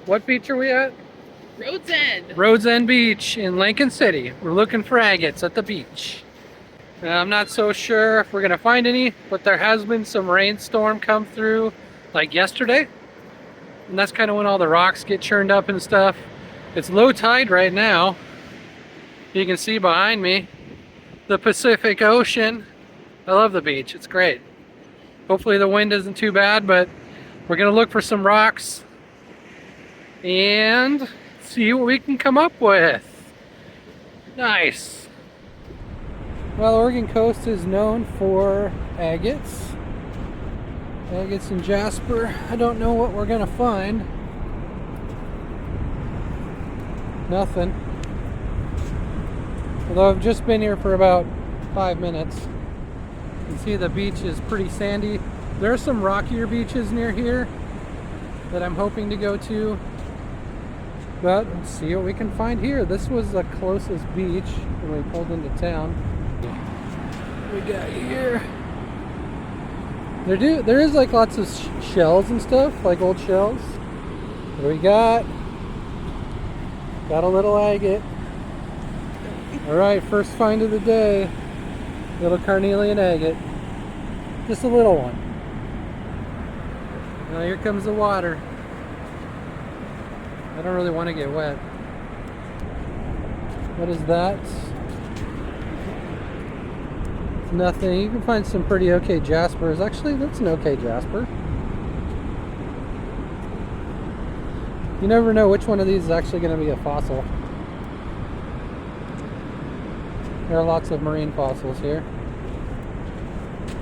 What beach are we at? Road's End. Road's End Beach in Lincoln City. We're looking for agates at the beach. I'm not so sure if we're gonna find any, but there has been some rainstorm come through like yesterday. And that's kind of when all the rocks get churned up and stuff. It's low tide right now. You can see behind me the Pacific Ocean. I love the beach, it's great. Hopefully the wind isn't too bad, but we're gonna look for some rocks and see what we can come up with. Nice. Well, Oregon coast is known for agates. Agates and jasper. I don't know what we're gonna find. Nothing. Although I've just been here for about 5 minutes. You can see the beach is pretty sandy. There are some rockier beaches near here that I'm hoping to go to. But let's see what we can find here. This was the closest beach when we pulled into town. What we got here? There is like lots of shells and stuff, like old shells. What do we got? Got a little agate. Alright, first find of the day. Little carnelian agate. Just a little one. Now here comes the water. I don't really want to get wet. What is that? It's nothing. You can find some pretty okay jaspers. Actually, that's an okay jasper. You never know which one of these is actually going to be a fossil. There are lots of marine fossils here.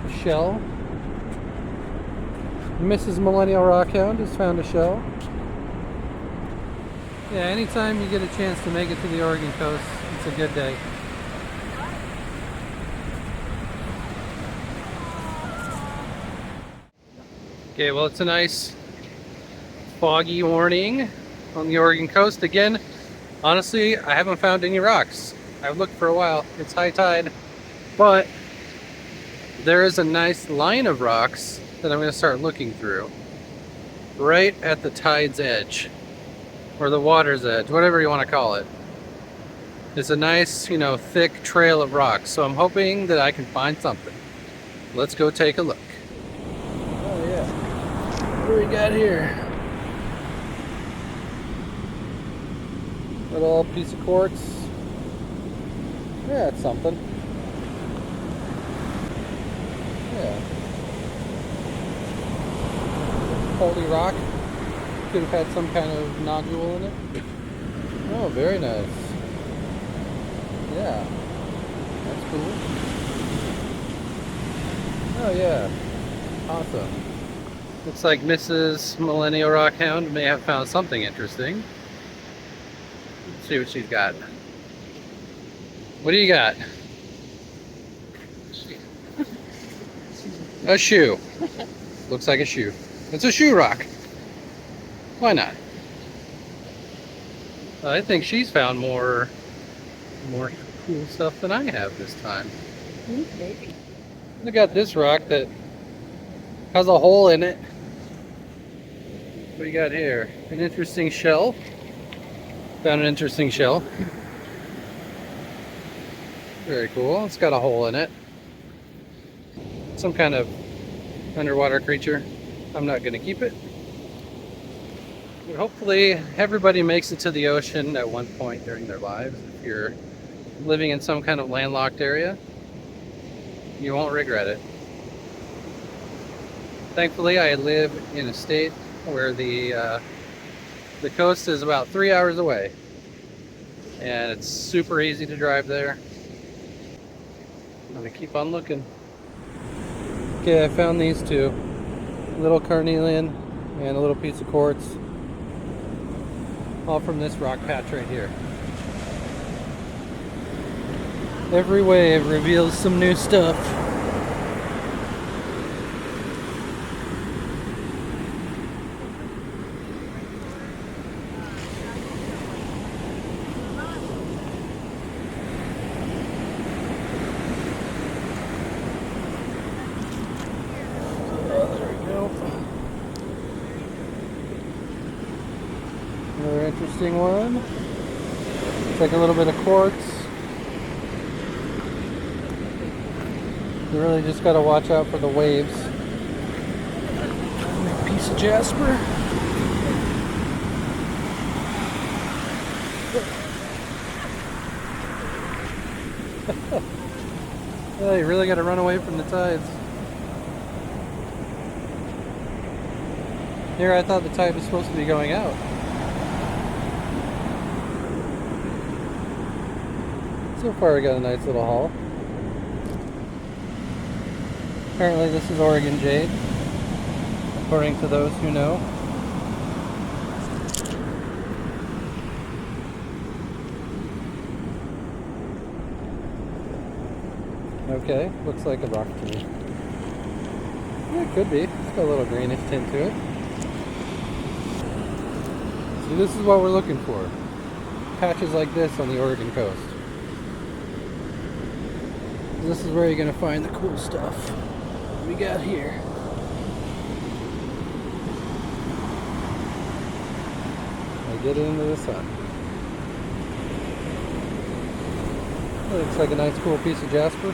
A shell. Mrs. Millennial Rockhound has found a shell. Yeah, anytime you get a chance to make it to the Oregon coast, it's a good day. Okay, well, it's a nice foggy morning on the Oregon coast. Again, honestly, I haven't found any rocks. I've looked for a while. It's high tide, but there is a nice line of rocks that I'm going to start looking through right at the tide's edge, or the water's edge, whatever you want to call it. It's a nice, thick trail of rocks, so I'm hoping that I can find something. Let's go take a look. Oh yeah, what do we got here? Little piece of quartz. Yeah, it's something. Yeah. Holy rock. Could have had some kind of nodule in it. Oh, very nice. Yeah. That's cool. Oh yeah. Awesome. Looks like Mrs. Millennial Rockhound may have found something interesting. Let's see what she's got. What do you got? A shoe. Looks like a shoe. It's a shoe rock. Why not? I think she's found more cool stuff than I have this time. Maybe. Look at this rock that has a hole in it. What do you got here? An interesting shell. Found an interesting shell. Very cool. It's got a hole in it. Some kind of underwater creature. I'm not going to keep it. But hopefully everybody makes it to the ocean at one point during their lives. If you're living in some kind of landlocked area, you won't regret it. Thankfully, I live in a state where the coast is about 3 hours away, and it's super easy to drive there. I'm gonna keep on looking. Okay, I found these two. A little carnelian and a little piece of quartz. All from this rock patch right here. Every wave reveals some new stuff. Another interesting one. It's like a little bit of quartz. You really just gotta watch out for the waves. Piece of jasper. Yeah, you really gotta run away from the tides. Here I thought the tide was supposed to be going out. So far I got a nice little haul. Apparently this is Oregon jade, according to those who know. Okay, looks like a rock to me. Yeah, it could be. It's got a little greenish tint to it. So this is what we're looking for. Patches like this on the Oregon coast. This is where you're going to find the cool stuff we got here. I get into the sun. Looks like a nice cool piece of jasper.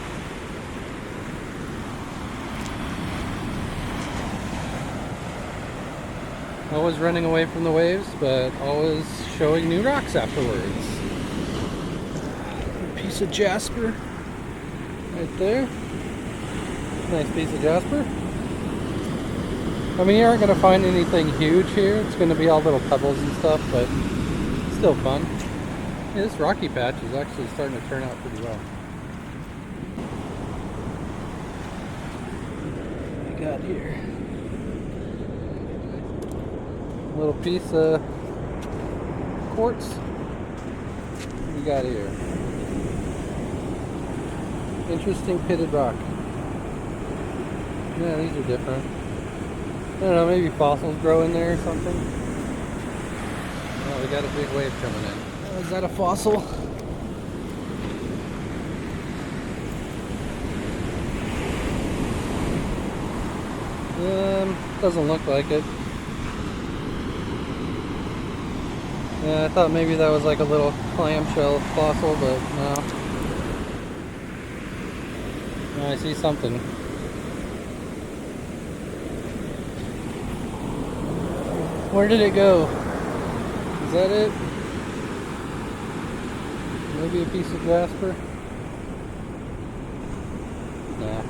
Always running away from the waves, but always showing new rocks afterwards. A piece of jasper right there. Nice piece of jasper. I mean, you aren't going to find anything huge here. It's going to be all little pebbles and stuff, but still fun. Yeah, this rocky patch is actually starting to turn out pretty well. What we got here? A little piece of quartz. What we got here? Interesting pitted rock. Yeah, these are different. I don't know, maybe fossils grow in there or something. Oh, we got a big wave coming in. Is that a fossil? Doesn't look like it. Yeah, I thought maybe that was like a little clamshell fossil, but no. No, I see something. Where did it go? Is that it? Maybe a piece of jasper? Nah.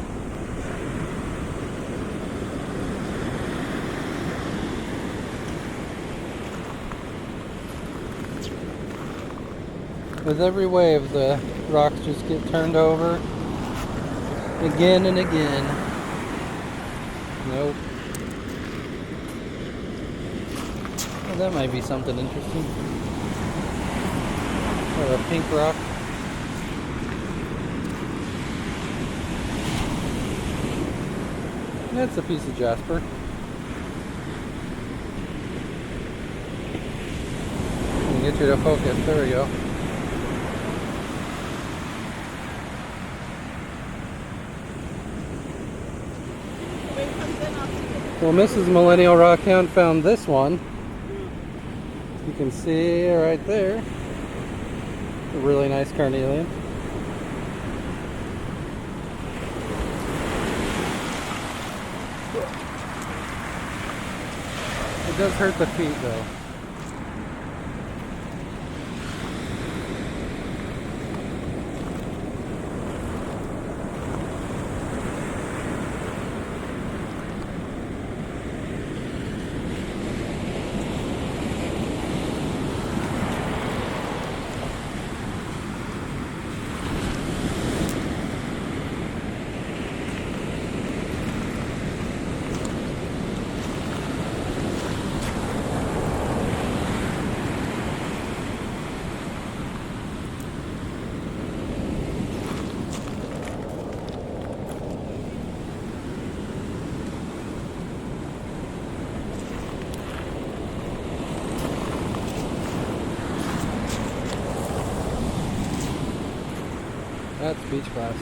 With every wave, the rocks just get turned over again and again. Nope. Well, that might be something interesting. Or a pink rock. That's a piece of jasper. Let me get you to focus. There we go. Well, Mrs. Millennial Rockhound found this one. You can see right there. A really nice carnelian. It does hurt the feet though. That's beach glass.